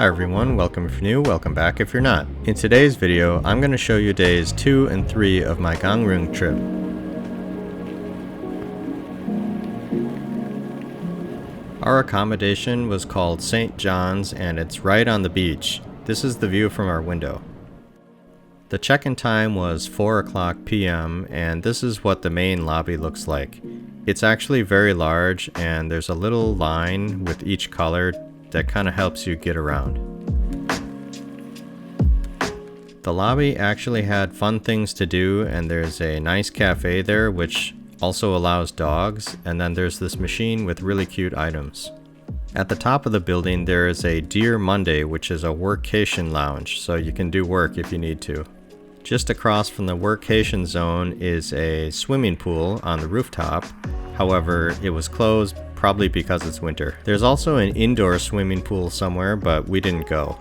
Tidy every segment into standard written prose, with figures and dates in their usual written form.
Hi everyone, welcome if you're new, welcome back if you're not. In today's video, I'm going to show you days 2 and 3 of my Gangneung trip. Our accommodation was called St. John's and it's right on the beach. This is the view from our window. The check-in time was 4 o'clock p.m. and this is what the main lobby looks like. It's actually very large and there's a little line with each color that kind of helps you get around. The lobby actually had fun things to do and there's a nice cafe there which also allows dogs, and then there's this machine with really cute items. At the top of the building there is a Dear Monday, which is a workcation lounge, so you can do work if you need to. Just across from the workcation zone is a swimming pool on the rooftop. However, it was closed probably because it's winter. There's also an indoor swimming pool somewhere, but we didn't go.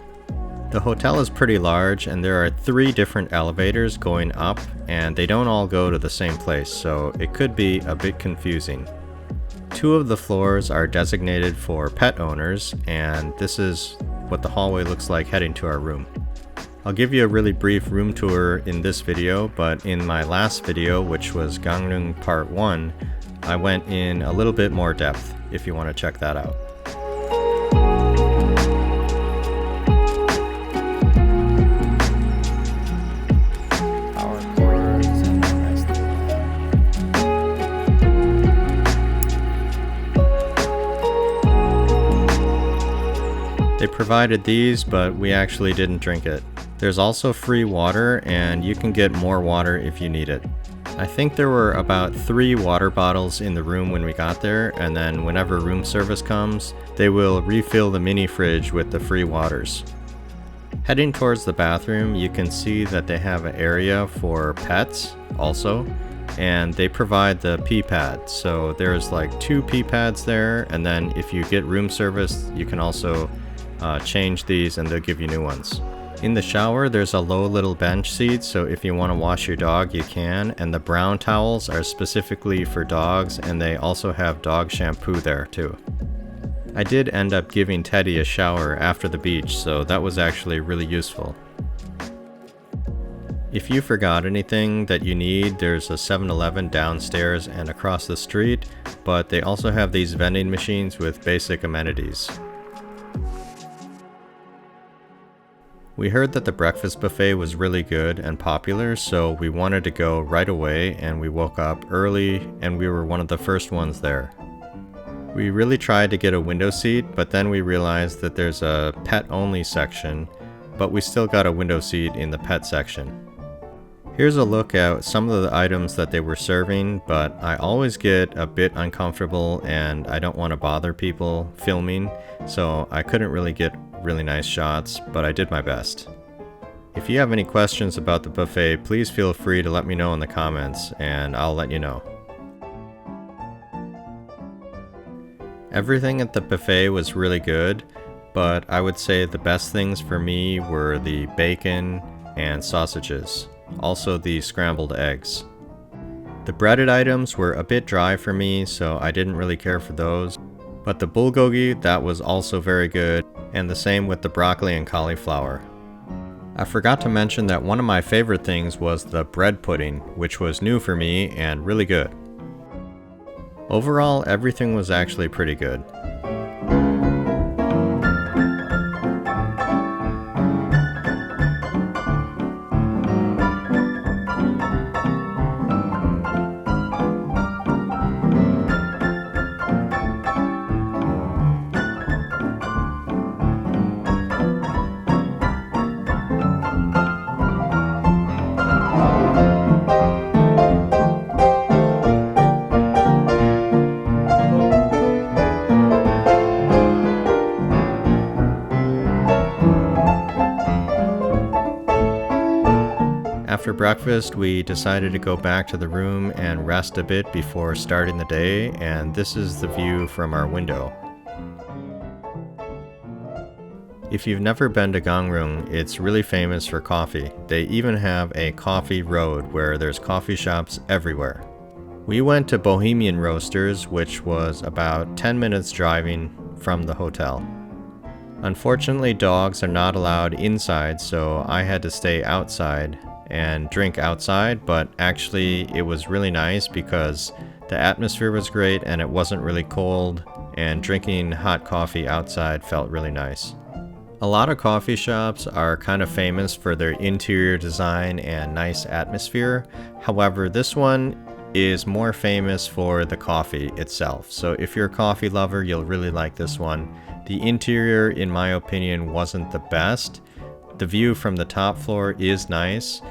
The hotel is pretty large and there are 3 different elevators going up and they don't all go to the same place, so it could be a bit confusing. 2 of the floors are designated for pet owners and this is what the hallway looks like heading to our room. I'll give you a really brief room tour in this video, but in my last video, which was Gangneung Part 1, I went in a little bit more depth if you want to check that out. They provided these, but we actually didn't drink it. There's also free water, and you can get more water if you need it. I think there were about 3 water bottles in the room when we got there, and then whenever room service comes, they will refill the mini fridge with the free waters. Heading towards the bathroom, you can see that they have an area for pets also, and they provide the pee pads. So there's like 2 pee pads there, and then if you get room service, you can also change these and they'll give you new ones. In the shower, there's a low little bench seat, so if you want to wash your dog, you can, and the brown towels are specifically for dogs, and they also have dog shampoo there too. I did end up giving Teddy a shower after the beach, so that was actually really useful. If you forgot anything that you need, there's a 7-Eleven downstairs and across the street, but they also have these vending machines with basic amenities. We heard that the breakfast buffet was really good and popular, so we wanted to go right away, and we woke up early and we were one of the first ones there. We really tried to get a window seat, but then we realized that there's a pet-only section, but we still got a window seat in the pet section. Here's a look at some of the items that they were serving, but I always get a bit uncomfortable and I don't want to bother people filming, so I couldn't really get really nice shots, but I did my best. If you have any questions about the buffet, please feel free to let me know in the comments and I'll let you know. Everything at the buffet was really good, but I would say the best things for me were the bacon and sausages, also the scrambled eggs. The breaded items were a bit dry for me, so I didn't really care for those, but the bulgogi, that was also very good, and the same with the broccoli and cauliflower. I forgot to mention that one of my favorite things was the bread pudding, which was new for me and really good. Overall, everything was actually pretty good. After breakfast, we decided to go back to the room and rest a bit before starting the day, and this is the view from our window. If you've never been to Gangneung, it's really famous for coffee. They even have a coffee road where there's coffee shops everywhere. We went to Bohemian Roasters, which was about 10 minutes driving from the hotel. Unfortunately, dogs are not allowed inside, so I had to stay outside and drink outside, but actually it was really nice because the atmosphere was great and it wasn't really cold, and drinking hot coffee outside felt really nice. A lot of coffee shops are kind of famous for their interior design and nice atmosphere. However, this one is more famous for the coffee itself. So if you're a coffee lover, you'll really like this one. The interior, in my opinion, wasn't the best. The view from the top floor is nice,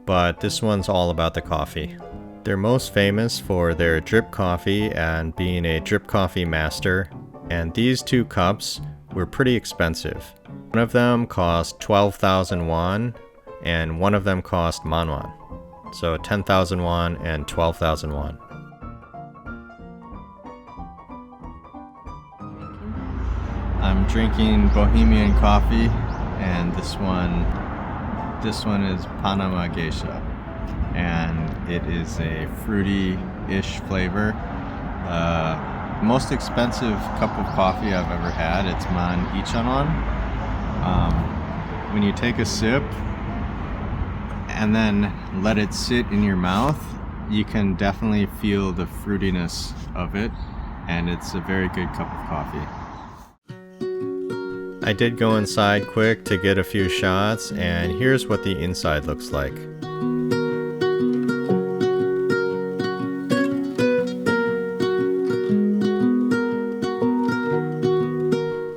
but this one's all about the coffee. They're most famous for their drip coffee and being a drip coffee master, and these two cups were pretty expensive. One of them cost 12,000 won, and one of them cost manwon. So 10,000 won and 12,000 won. I'm drinking Bohemian Coffee, and this one is Panama Geisha, and it is a fruity-ish flavor. Most expensive cup of coffee I've ever had. It's Man Ichanon. When you take a sip and then let it sit in your mouth, you can definitely feel the fruitiness of it, and it's a very good cup of coffee. I did go inside quick to get a few shots, and here's what the inside looks like.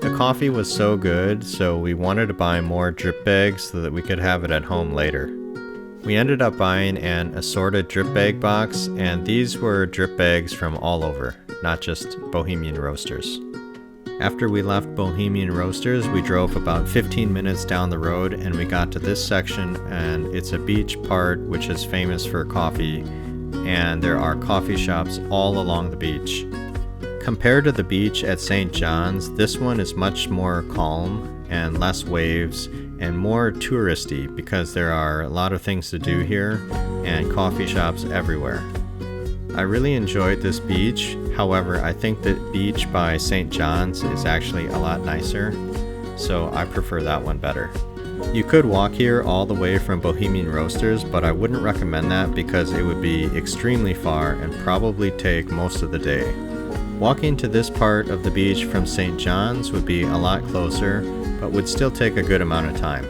The coffee was so good, so we wanted to buy more drip bags so that we could have it at home later. We ended up buying an assorted drip bag box, and these were drip bags from all over, not just Bohemian Roasters. After we left Bohemian Roasters, we drove about 15 minutes down the road and we got to this section, and it's a beach part which is famous for coffee, and there are coffee shops all along the beach. Compared to the beach at St. John's, this one is much more calm and less waves and more touristy because there are a lot of things to do here and coffee shops everywhere. I really enjoyed this beach. However, I think the beach by St. John's is actually a lot nicer, so I prefer that one better. You could walk here all the way from Bohemian Roasters, but I wouldn't recommend that because it would be extremely far and probably take most of the day. Walking to this part of the beach from St. John's would be a lot closer, but would still take a good amount of time.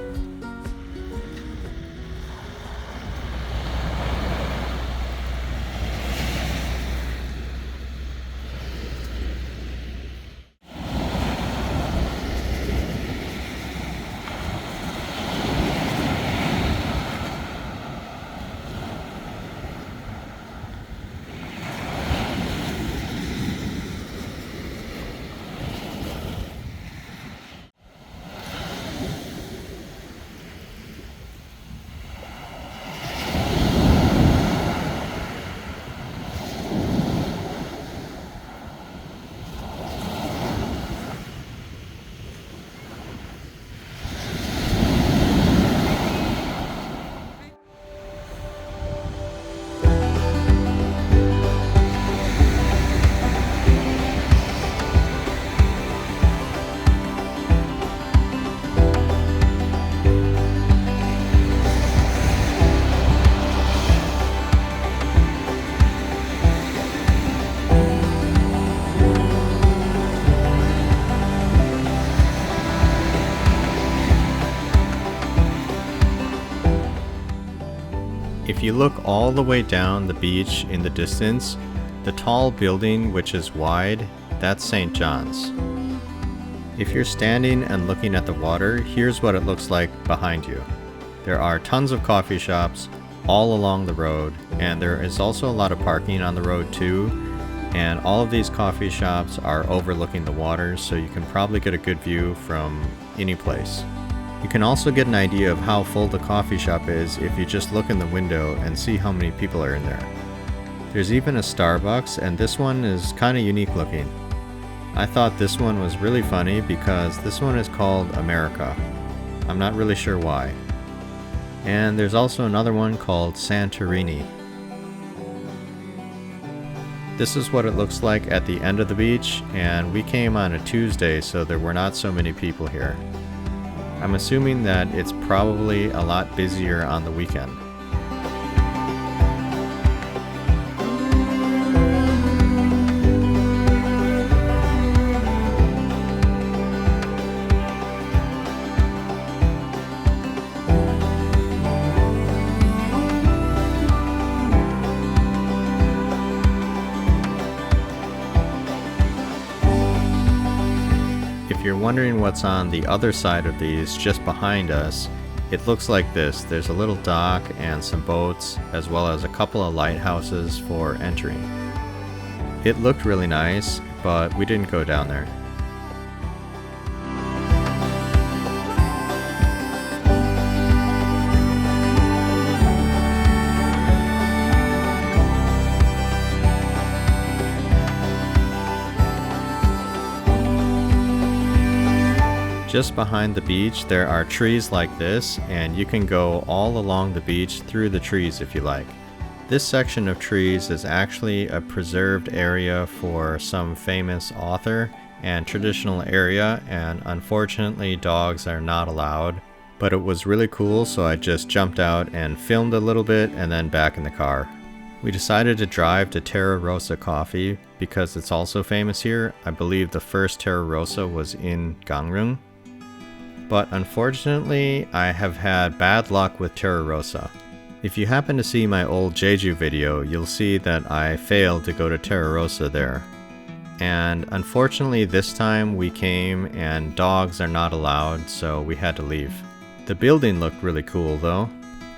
If you look all the way down the beach in the distance, the tall building which is wide, that's St. John's. If you're standing and looking at the water, here's what it looks like behind you. There are tons of coffee shops all along the road, and there is also a lot of parking on the road too, and all of these coffee shops are overlooking the water, so you can probably get a good view from any place. You can also get an idea of how full the coffee shop is if you just look in the window and see how many people are in there. There's even a Starbucks, and this one is kind of unique looking. I thought this one was really funny because this one is called America. I'm not really sure why. And there's also another one called Santorini. This is what it looks like at the end of the beach, and we came on a Tuesday, so there were not so many people here. I'm assuming that it's probably a lot busier on the weekend. If you're wondering what's on the other side of these, just behind us, it looks like this. There's a little dock and some boats, as well as a couple of lighthouses for entering. It looked really nice, but we didn't go down there. Just behind the beach, there are trees like this, and you can go all along the beach through the trees if you like. This section of trees is actually a preserved area for some famous author and traditional area, and unfortunately dogs are not allowed. But it was really cool, so I just jumped out and filmed a little bit and then back in the car. We decided to drive to Terra Rosa Coffee because it's also famous here. I believe the first Terra Rosa was in Gangneung. But unfortunately, I have had bad luck with Terra Rosa. If you happen to see my old Jeju video, you'll see that I failed to go to Terra Rosa there. And unfortunately this time we came and dogs are not allowed, so we had to leave. The building looked really cool though.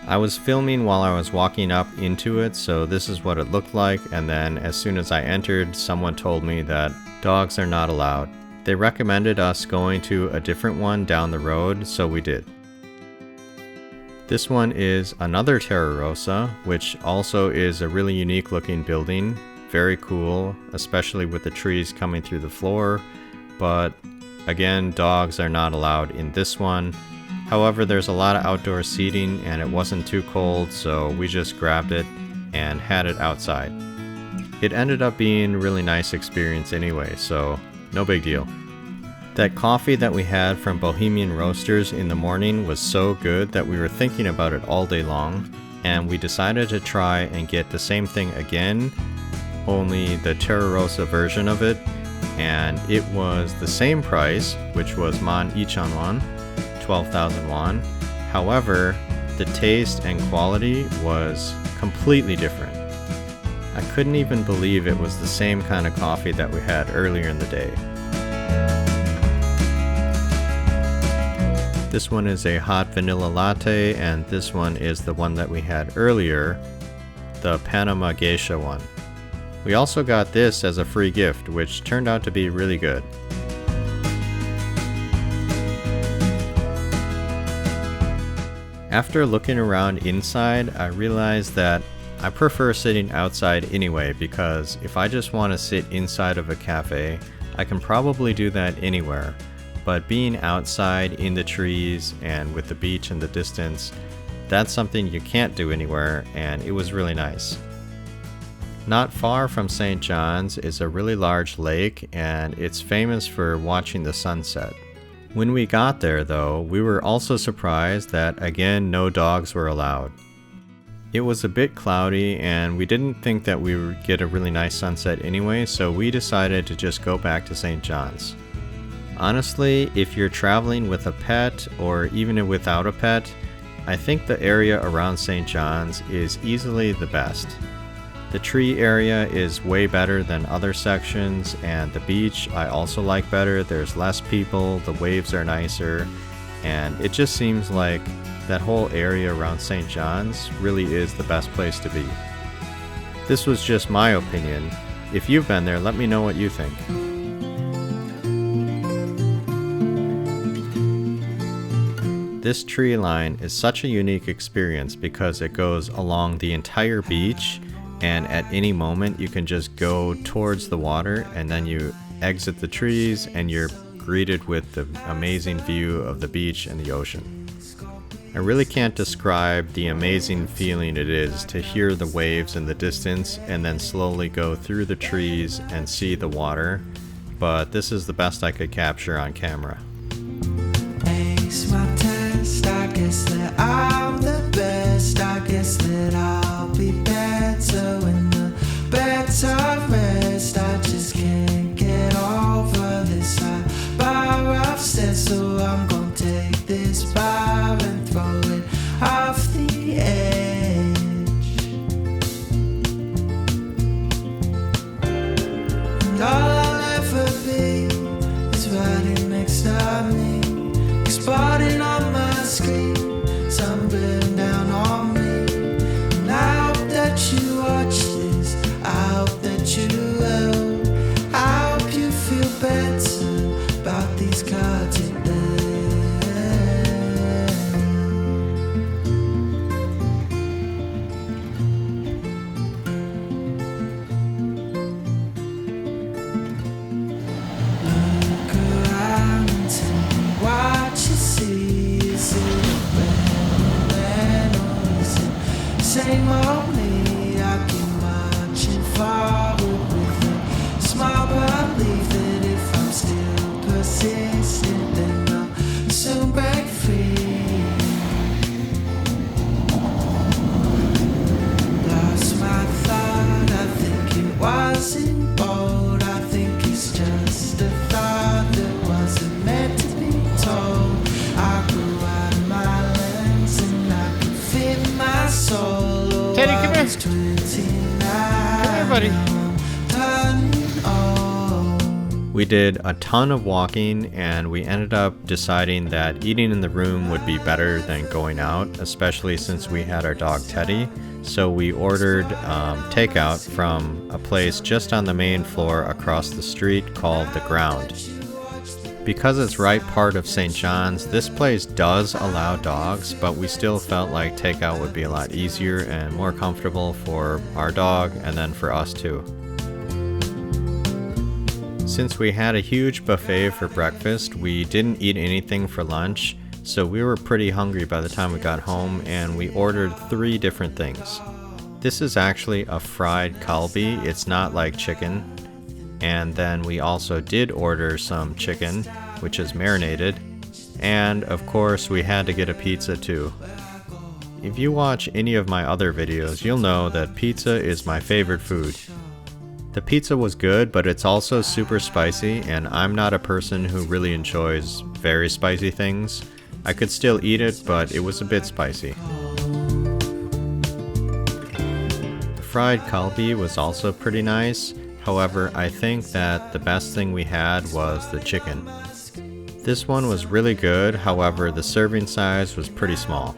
I was filming while I was walking up into it, so this is what it looked like, and then as soon as I entered, someone told me that dogs are not allowed. They recommended us going to a different one down the road, so we did. This one is another Terra Rosa, which also is a really unique looking building. Very cool, especially with the trees coming through the floor, but again, dogs are not allowed in this one. However, there's a lot of outdoor seating and it wasn't too cold, so we just grabbed it and had it outside. It ended up being a really nice experience anyway, so no big deal. That coffee that we had from Bohemian Roasters in the morning was so good that we were thinking about it all day long, and we decided to try and get the same thing again, only the Terra Rosa version of it, and it was the same price, which was 12,000 won, 12,000 won. However, the taste and quality was completely different. I couldn't even believe it was the same kind of coffee that we had earlier in the day. This one is a hot vanilla latte, and this one is the one that we had earlier, the Panama Geisha one. We also got this as a free gift, which turned out to be really good. After looking around inside, I realized that I prefer sitting outside anyway, because if I just want to sit inside of a cafe, I can probably do that anywhere. But being outside in the trees and with the beach in the distance, that's something you can't do anywhere, and it was really nice. Not far from St. John's is a really large lake, and it's famous for watching the sunset. When we got there though, we were also surprised that again no dogs were allowed. It was a bit cloudy and we didn't think that we would get a really nice sunset anyway, so we decided to just go back to St. John's. Honestly, if you're traveling with a pet or even without a pet, I think the area around St. John's is easily the best. The tree area is way better than other sections, and the beach I also like better. There's less people, the waves are nicer, and it just seems like that whole area around St. John's really is the best place to be. This was just my opinion. If you've been there, let me know what you think. This tree line is such a unique experience because it goes along the entire beach, and at any moment you can just go towards the water and then you exit the trees and you're greeted with the amazing view of the beach and the ocean. I really can't describe the amazing feeling it is to hear the waves in the distance and then slowly go through the trees and see the water, but this is the best I could capture on camera. Ace my test, I guess that I'm the best. I guess that I'll be better when the better rest. I just can't get over this bar I've set, so I'm gonna take this bar and throw it off the edge. And all I'll ever be is riding next to me, exploding on my screen, tumbling down on me. And I hope that you watch this, I hope that you will. I hope you feel better about these cards you left. Look around and tell me what you see. Is it a red or is it same old me? I keep marching forward with a small belief that if I'm still persistent, then I'll soon break free. Lost my thought, I think it wasn't bold. I think it's just a thought that wasn't meant to be told. I grew out of my lens and I could fit my soul. Teddy, come here. 29, Come here, buddy. turning old. We did a ton of walking and we ended up deciding that eating in the room would be better than going out, especially since we had our dog Teddy. So we ordered takeout from a place just on the main floor across the street called The Ground. Because it's right part of St. John's, this place does allow dogs, but we still felt like takeout would be a lot easier and more comfortable for our dog and then for us too. Since we had a huge buffet for breakfast, we didn't eat anything for lunch, so we were pretty hungry by the time we got home and we ordered 3 different things. This is actually a fried kalbi, it's not like chicken. And then we also did order some chicken, which is marinated. And of course we had to get a pizza too. If you watch any of my other videos, you'll know that pizza is my favorite food. The pizza was good, but it's also super spicy, and I'm not a person who really enjoys very spicy things. I could still eat it, but it was a bit spicy. The fried kalbi was also pretty nice. However, I think that the best thing we had was the chicken. This one was really good, however, the serving size was pretty small.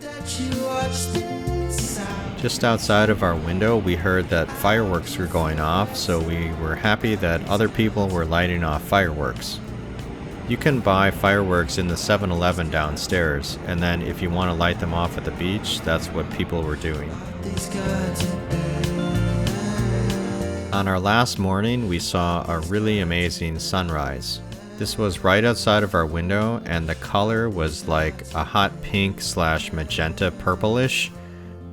Just outside of our window, we heard that fireworks were going off, so we were happy that other people were lighting off fireworks. You can buy fireworks in the 7-Eleven downstairs, and then if you want to light them off at the beach, that's what people were doing. On our last morning, we saw a really amazing sunrise. This was right outside of our window, and the color was like a hot pink / magenta purplish,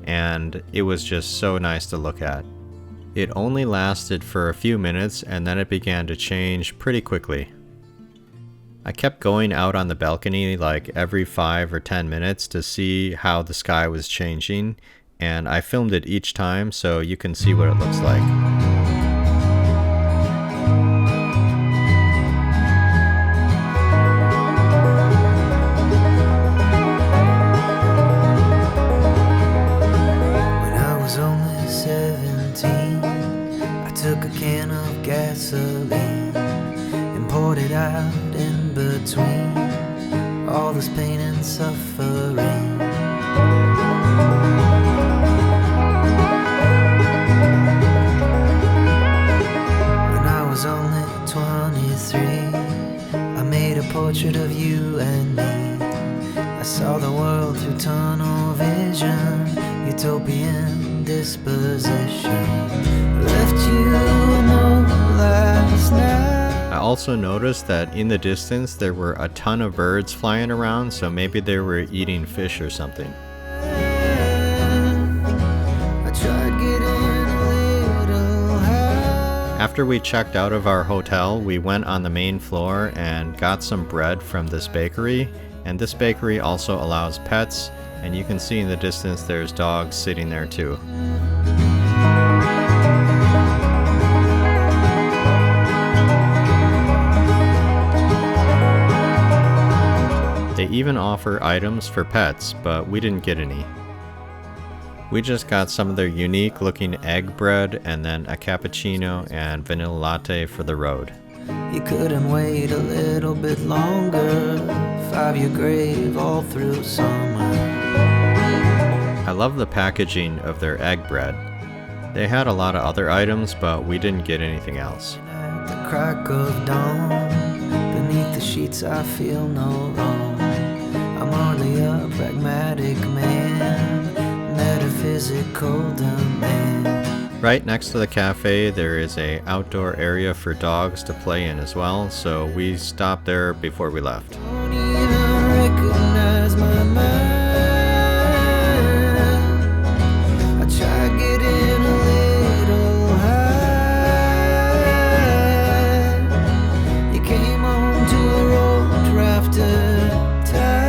and it was just so nice to look at. It only lasted for a few minutes, and then it began to change pretty quickly. I kept going out on the balcony like every 5 or 10 minutes to see how the sky was changing, and I filmed it each time so you can see what it looks like. Took a can of gasoline and poured it out in between all this pain and suffering. When I was only 23, I made a portrait of you and me. I saw the world through tunnel vision, utopian disposition. Left you a note last night. I also noticed that in the distance there were a ton of birds flying around, so maybe they were eating fish or something. After we checked out of our hotel, we went on the main floor and got some bread from this bakery. And this bakery also allows pets, and you can see in the distance there's dogs sitting there too. They even offer items for pets, but we didn't get any. We just got some of their unique looking egg bread and then a cappuccino and vanilla latte for the road. You couldn't wait a little bit longer. 5-year grave all through summer. I love the packaging of their egg bread. They had a lot of other items, but we didn't get anything else. At the crack of dawn, beneath the sheets I feel no wrong. I'm hardly a pragmatic man, metaphysical demand. Right next to the cafe, there is an outdoor area for dogs to play in as well, so we stopped there before we left. Don't even recognize my mind. I try getting a little high. You came home to a road rafter time.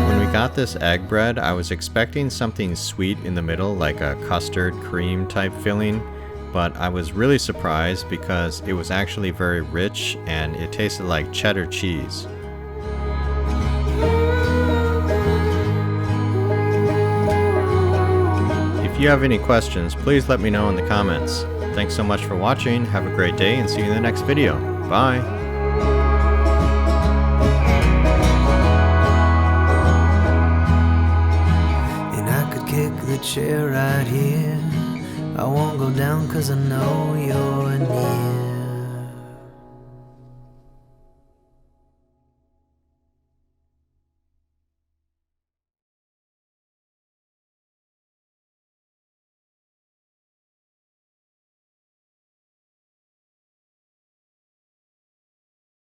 When we got this egg bread, I was expecting something sweet in the middle, like a custard cream type filling, but I was really surprised because it was actually very rich and it tasted like cheddar cheese. If you have any questions, please let me know in the comments. Thanks so much for watching, have a great day, and see you in the next video. Bye! The chair right here. I won't go down 'cause I know you're near.